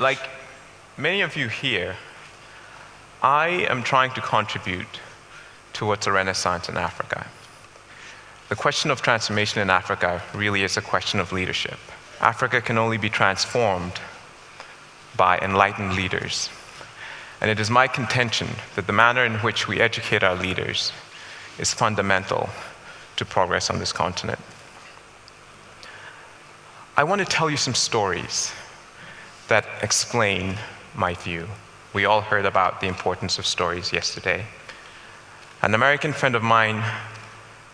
Like many of you here, I am trying to contribute towards a renaissance in Africa. The question of transformation in Africa really is a question of leadership. Africa can only be transformed by enlightened leaders. And it is my contention that the manner in which we educate our leaders is fundamental to progress on this continent. I want to tell you some stories that explain my view. We all heard about the importance of stories yesterday. An American friend of mine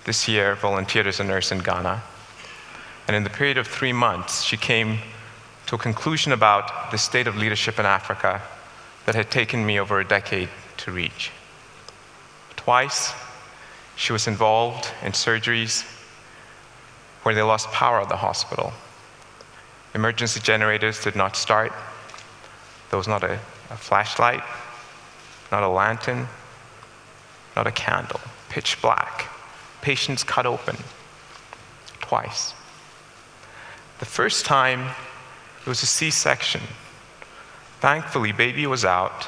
this year volunteered as a nurse in Ghana. And in the period of 3 months, she came to a conclusion about the state of leadership in Africa that had taken me over a decade to reach. Twice, she was involved in surgeries where they lost power at the hospital. Emergency generators did not start. There was not a flashlight, not a lantern, not a candle, pitch black. Patients cut open, twice. The first time, it was a C-section. Thankfully, baby was out.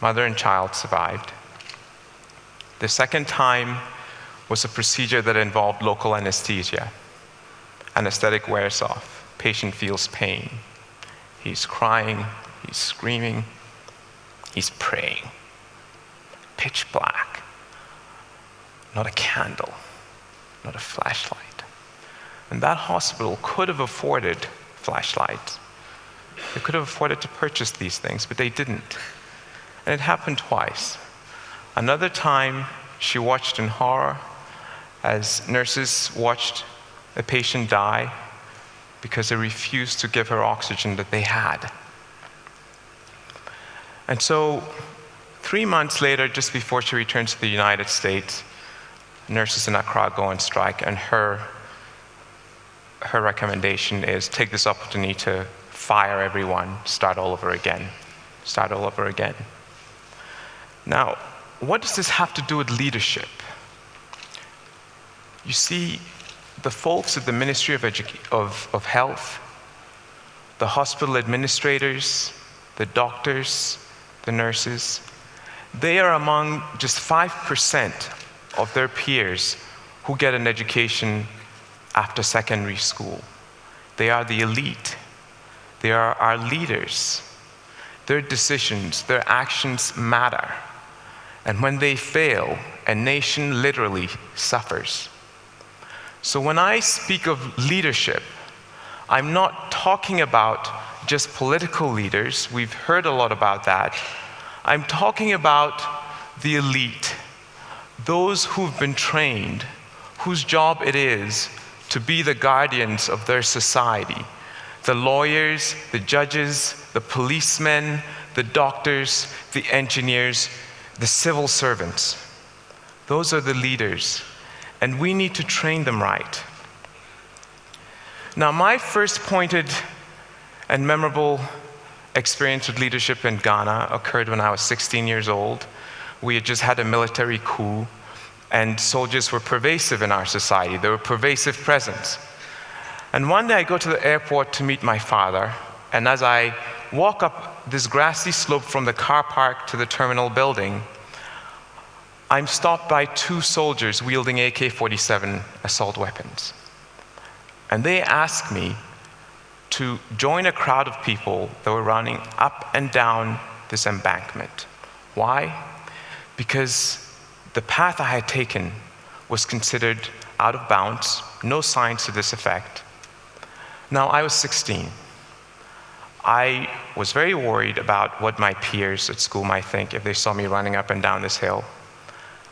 Mother and child survived. The second time was a procedure that involved local anesthesia. Anesthetic wears off. Patient feels pain. He's crying, he's screaming, he's praying. Pitch black. Not a candle, not a flashlight. And that hospital could have afforded flashlights. They could have afforded to purchase these things, but they didn't. And it happened twice. Another time, she watched in horror as nurses watched a patient die because they refused to give her oxygen that they had. And so, 3 months later, just before she returned to the United States, nurses in Accra go on strike, and her recommendation is take this opportunity to fire everyone, start all over again. Start all over again. Now, what does this have to do with leadership? You see, the folks at the Ministry of Health, the hospital administrators, the doctors, the nurses, they are among just 5% of their peers who get an education after secondary school. They are the elite. They are our leaders. Their decisions, their actions matter. And when they fail, a nation literally suffers. So when I speak of leadership, I'm not talking about just political leaders. We've heard a lot about that. I'm talking about the elite, those who've been trained, whose job it is to be the guardians of their society. The lawyers, the judges, the policemen, the doctors, the engineers, the civil servants. Those are the leaders, and we need to train them right. Now, my first pointed and memorable experience with leadership in Ghana occurred when I was 16 years old. We had just had a military coup, and soldiers were pervasive in our society. They were pervasive presence. And one day I go to the airport to meet my father, and as I walk up this grassy slope from the car park to the terminal building, I'm stopped by 2 soldiers wielding AK-47 assault weapons. And they ask me to join a crowd of people that were running up and down this embankment. Why? Because the path I had taken was considered out of bounds, no signs to this effect. Now, I was 16. I was very worried about what my peers at school might think if they saw me running up and down this hill.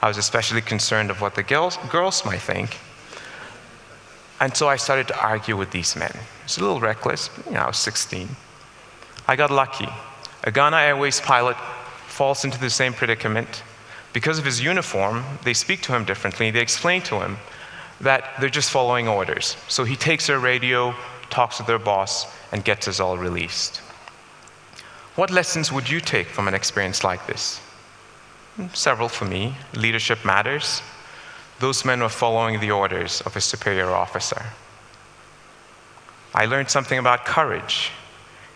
I was especially concerned of what the girls might think. And so I started to argue with these men. It's a little reckless, I was 16. I got lucky. A Ghana Airways pilot falls into the same predicament. Because of his uniform, they speak to him differently. They explain to him that they're just following orders. So he takes their radio, talks to their boss, and gets us all released. What lessons would you take from an experience like this? Several for me. Leadership matters. Those men were following the orders of a superior officer. I learned something about courage.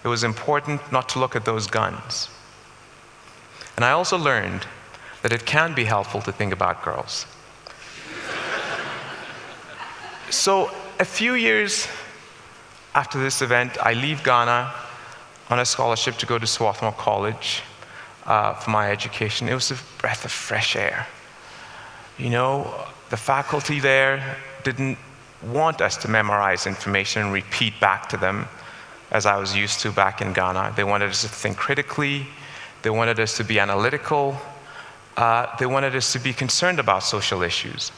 it was important not to look at those guns. And I also learned that it can be helpful to think about girls. So a few years after this event, I leave Ghana on a scholarship to go to Swarthmore College for my education. It was a breath of fresh air. You know, the faculty there didn't want us to memorize information and repeat back to them as I was used to back in Ghana. They wanted us to think critically. They wanted us to be analytical. They wanted us to be concerned about social issues.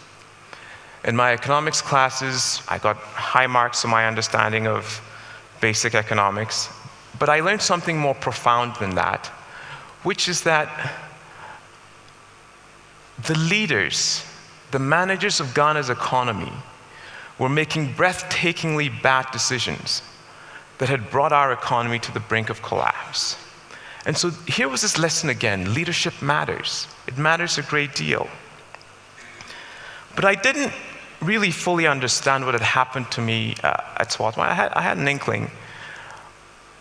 In my economics classes, I got high marks for my understanding of basic economics, but I learned something more profound than that, which is that the leaders, the managers of Ghana's economy, were making breathtakingly bad decisions that had brought our economy to the brink of collapse. And so here was this lesson again: leadership matters. It matters a great deal. But I didn't really fully understand what had happened to me at Swarthmore. I had an inkling,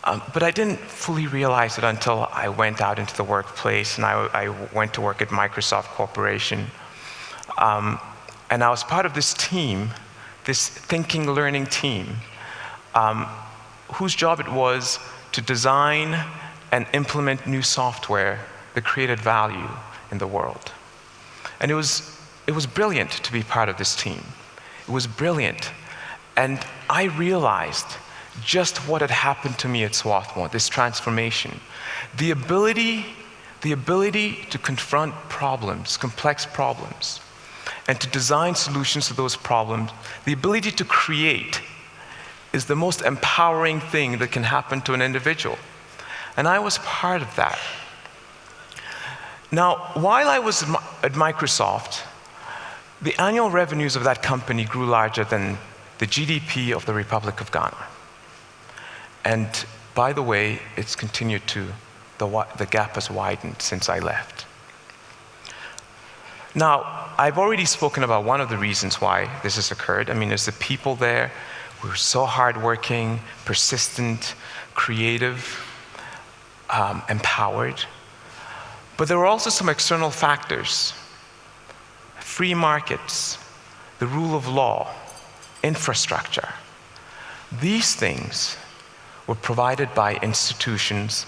but I didn't fully realize it until I went out into the workplace, and I went to work at Microsoft Corporation. And I was part of this team, this thinking, learning team, whose job it was to design and implement new software that created value in the world. And it was brilliant to be part of this team. It was brilliant. And I realized just what had happened to me at Swarthmore, this transformation. The ability to confront problems, complex problems, and to design solutions to those problems, the ability to create, is the most empowering thing that can happen to an individual. And I was part of that. Now, while I was at Microsoft, the annual revenues of that company grew larger than the GDP of the Republic of Ghana. And by the way, it's continued to, the gap has widened since I left. Now, I've already spoken about one of the reasons why this has occurred. I mean, there's the people there who are so hardworking, persistent, creative, empowered. But there were also some external factors: free markets, the rule of law, infrastructure. These things were provided by institutions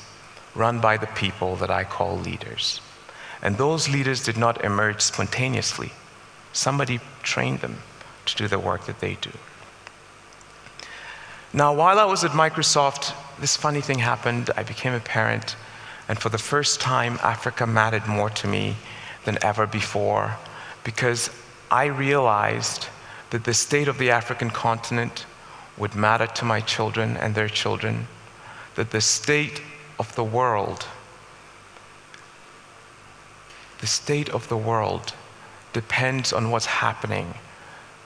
run by the people that I call leaders. And those leaders did not emerge spontaneously. Somebody trained them to do the work that they do. Now, while I was at Microsoft, this funny thing happened. I became a parent, and for the first time, Africa mattered more to me than ever before, because I realized that the state of the African continent would matter to my children and their children, that the state of the world depends on what's happening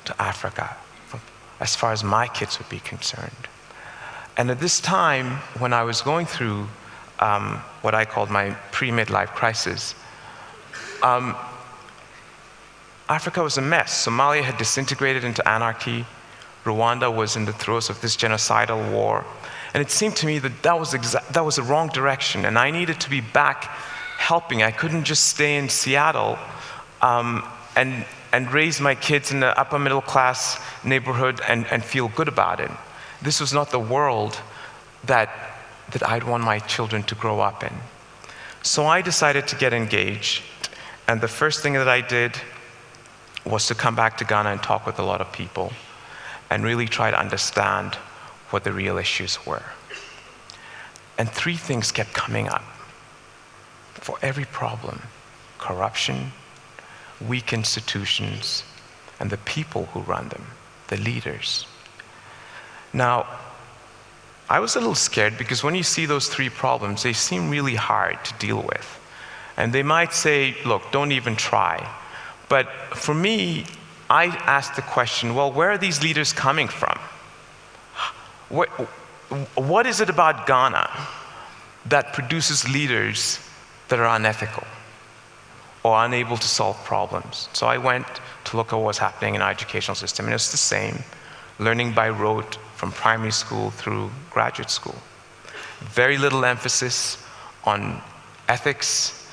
to Africa, as far as my kids would be concerned. And at this time, when I was going through what I called my pre-midlife crisis, Africa was a mess. Somalia had disintegrated into anarchy. Rwanda was in the throes of this genocidal war. And it seemed to me that that was the wrong direction, and I needed to be back helping. I couldn't just stay in Seattle and raise my kids in the upper middle class neighborhood and feel good about it. This was not the world that I'd want my children to grow up in. So I decided to get engaged, and the first thing that I did was to come back to Ghana and talk with a lot of people and really try to understand what the real issues were. And three things kept coming up for every problem: corruption, weak institutions, and the people who run them, the leaders. Now, I was a little scared, because when you see those three problems, they seem really hard to deal with. And they might say, look, don't even try. But for me, I asked the question, well, where are these leaders coming from? What is it about Ghana that produces leaders that are unethical or unable to solve problems? So I went to look at what was happening in our educational system, and it's the same, learning by rote from primary school through graduate school. very little emphasis on ethics,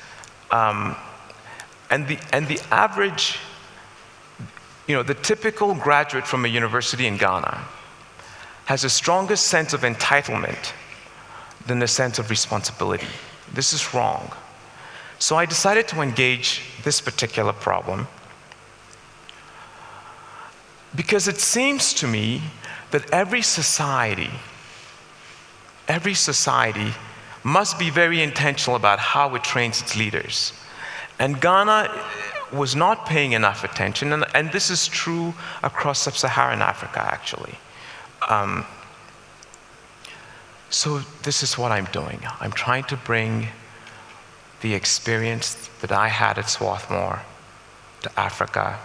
and the average, the typical graduate from a university in Ghana has a stronger sense of entitlement than a sense of responsibility. This is wrong. So I decided to engage this particular problem because it seems to me that every society must be very intentional about how it trains its leaders. And Ghana was not paying enough attention, and this is true across sub-Saharan Africa, actually. So this is what I'm doing. I'm trying to bring the experience that I had at Swarthmore to Africa.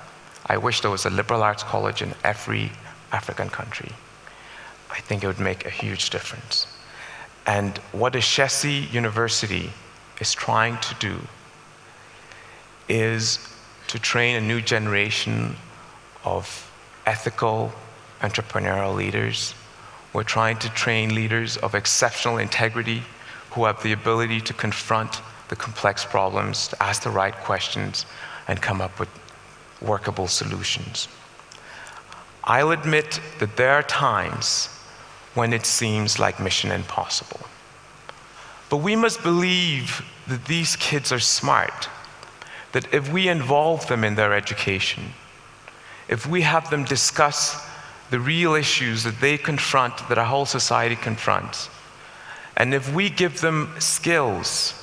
I wish there was a liberal arts college in every African country. I think it would make a huge difference. And what Ashesi University is trying to do is to train a new generation of ethical, entrepreneurial leaders. We're trying to train leaders of exceptional integrity who have the ability to confront the complex problems, to ask the right questions, and come up with workable solutions. I'll admit that there are times when it seems like mission impossible. But we must believe that these kids are smart, that if we involve them in their education, if we have them discuss the real issues that they confront, that our whole society confronts, and if we give them skills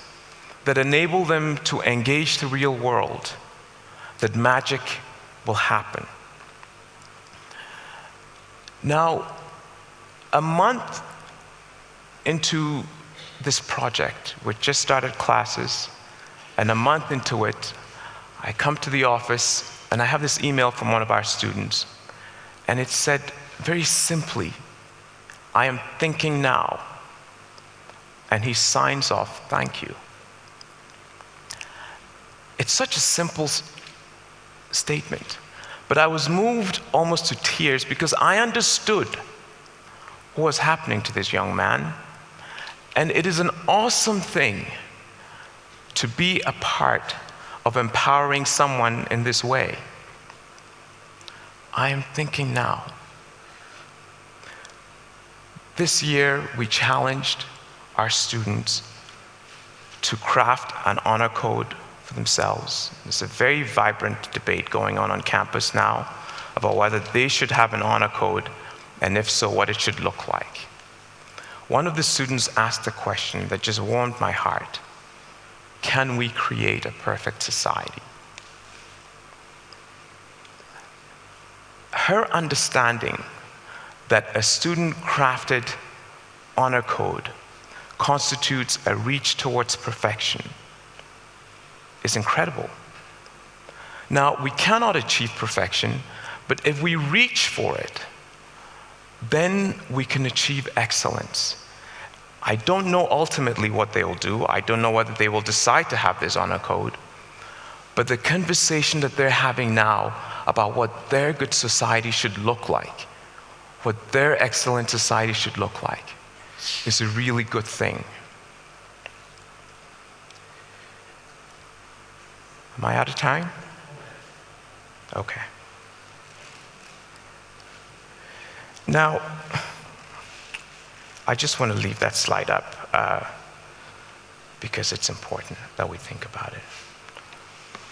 that enable them to engage the real world, that magic will happen. Now, a month into this project, we just started classes, and a month into it, I come to the office and I have this email from one of our students, and it said very simply, "I am thinking now." And he signs off, "Thank you." It's such a simple statement, but I was moved almost to tears because I understood what was happening to this young man. And it is an awesome thing to be a part of empowering someone in this way. I am thinking now. This year, we challenged our students to craft an honor code for themselves. There's a very vibrant debate going on campus now about whether they should have an honor code, and if so, what it should look like. One of the students asked a question that just warmed my heart. Can we create a perfect society? Her understanding that a student-crafted honor code constitutes a reach towards perfection is incredible. Now, we cannot achieve perfection, but if we reach for it, then we can achieve excellence. I don't know ultimately what they will do. I don't know whether they will decide to have this honor code, but the conversation that they're having now about what their good society should look like, what their excellent society should look like, is a really good thing. Am I out of time? Okay. Now, I just want to leave that slide up because it's important that we think about it.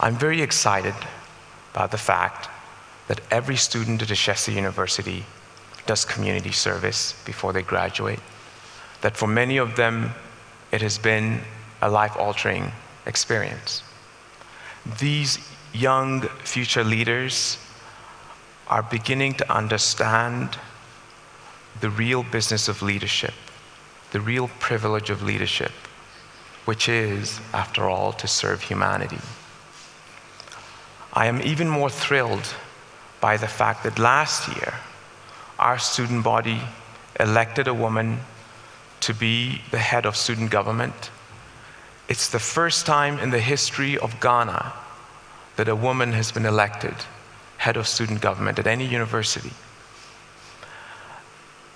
I'm very excited about the fact that every student at Ashesi University does community service before they graduate, that for many of them, it has been a life-altering experience. These young future leaders are beginning to understand the real business of leadership, the real privilege of leadership, which is, after all, to serve humanity. I am even more thrilled by the fact that last year, our student body elected a woman to be the head of student government. It's the first time in the history of Ghana that a woman has been elected head of student government at any university.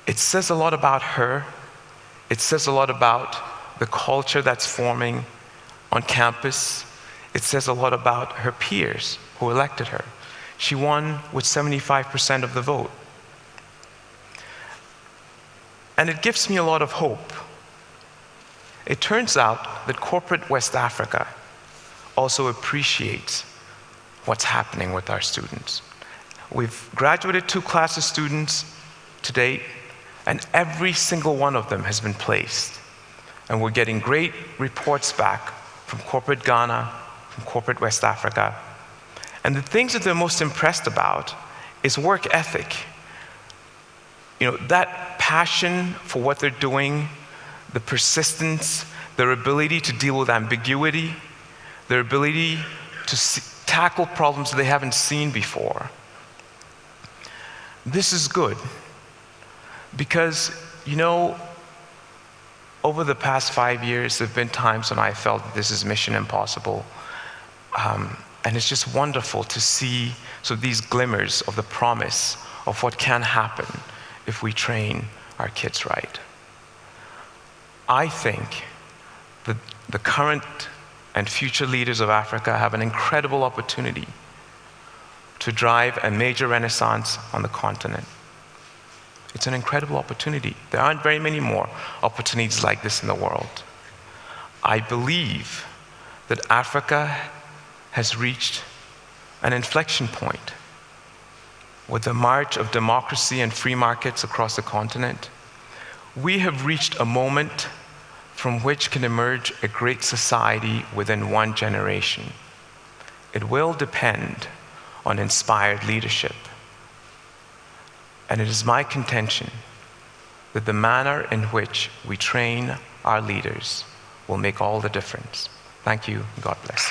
It says a lot about her. It says a lot about the culture that's forming on campus. It says a lot about her peers who elected her. She won with 75% of the vote. And it gives me a lot of hope. It turns out that corporate West Africa also appreciates what's happening with our students. We've graduated 2 classes of students to date, and every single one of them has been placed. And we're getting great reports back from corporate Ghana, from corporate West Africa. And the things that they're most impressed about is work ethic. That passion for what they're doing, the persistence, their ability to deal with ambiguity, their ability to tackle problems that they haven't seen before. This is good because, over the past 5 years, there have been times when I felt that this is mission impossible. And it's just wonderful to see these glimmers of the promise of what can happen if we train our kids right. I think that the current and future leaders of Africa have an incredible opportunity to drive a major renaissance on the continent. It's an incredible opportunity. There aren't very many more opportunities like this in the world. I believe that Africa has reached an inflection point with the march of democracy and free markets across the continent. We have reached a moment from which can emerge a great society within one generation. It will depend on inspired leadership. And it is my contention that the manner in which we train our leaders will make all the difference. Thank you. God bless.